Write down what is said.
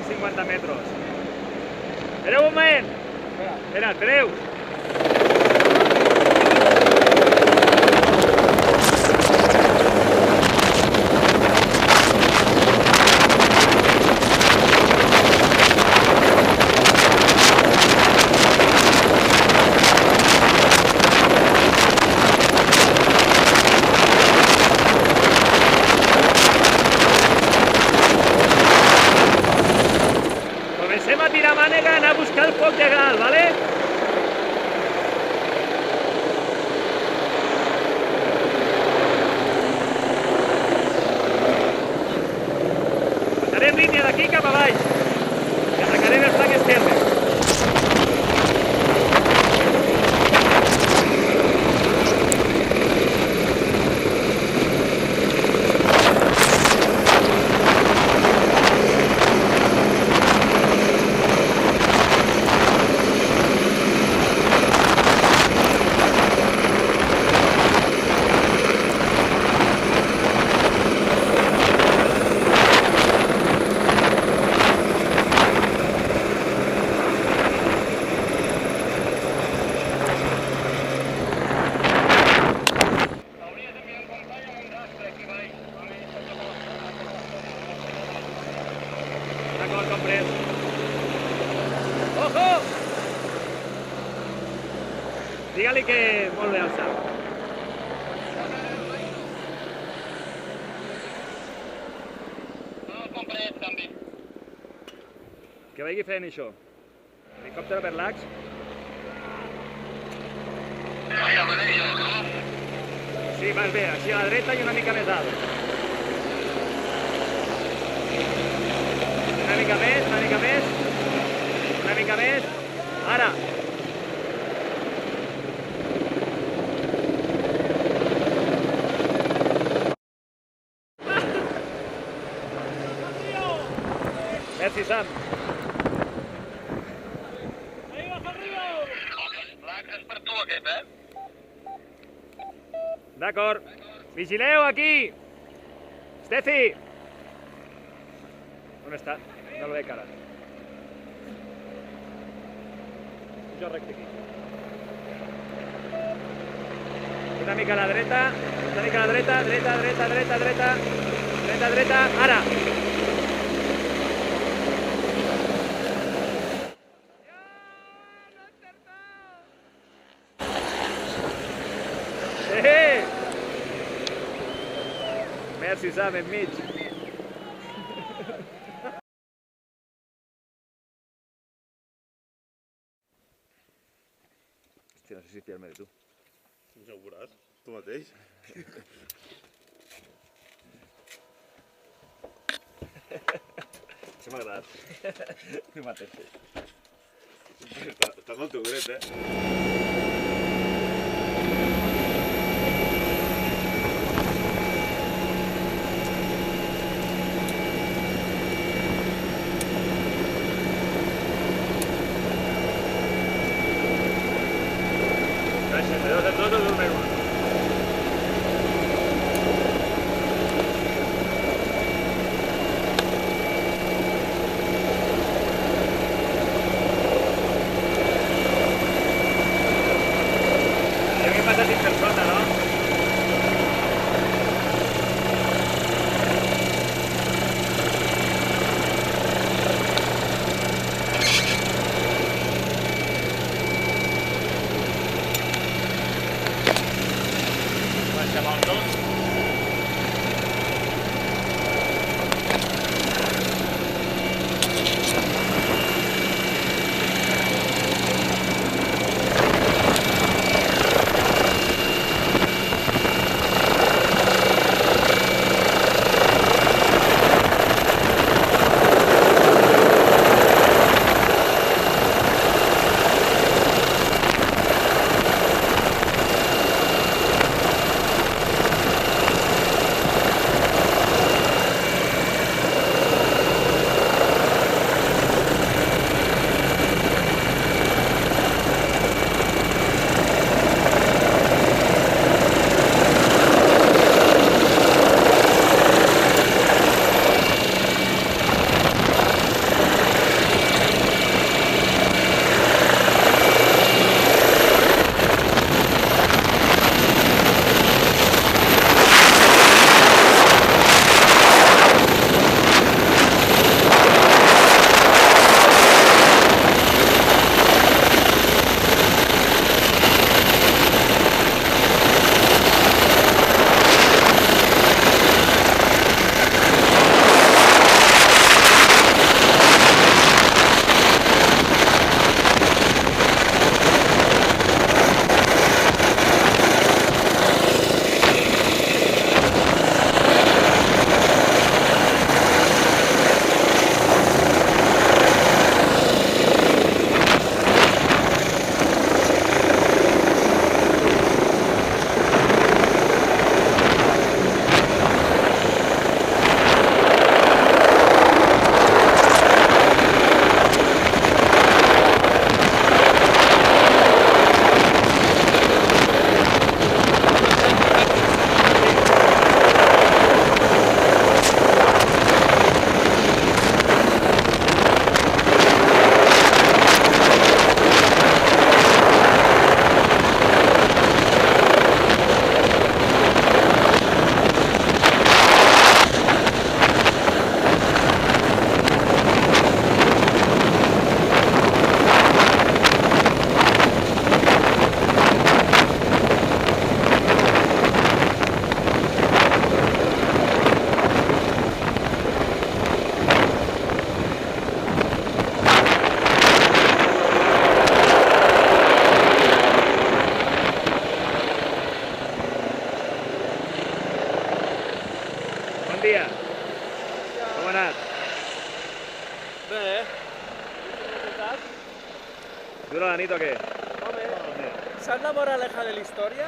50 metres. Espereu un moment! Espera, espereu! Comencem a tirar mànega i anar a buscar el foc de gal, ¿vale? Passarem línia d'aquí cap a baix i atacarem el flanc esquerre. D'acord, comprès. Ojo! Digue-li que molt bé alçat. No, comprès, també. Que vagi fent això. Helicòpter per l'ax. Vaya manera, no? Sí, vas bé, així a la dreta i una mica més alt. Una mica més, una mica més. Una mica més. Ara. Merci, Sam. L'ax és per tu, aquest, eh? D'acord. Vigileu, aquí! Steffi! On està? No el veig ara. Jo recte aquí. Una mica a la dreta, una mica a la dreta, dreta, dreta, dreta, dreta, dreta, dreta, ara! Merci, Sam, enmig. Hòstia, no sé si fiar-me de tu. Ja ho veuràs, tu mateix. Això m'ha agradat. Tu mateix. Estàs al teu dret, eh? Gràcies, me deus de tot o dormir una. Jo que he passat dins per sota, no? Baixem els dos. o què? Home, saps la moraleja de la història?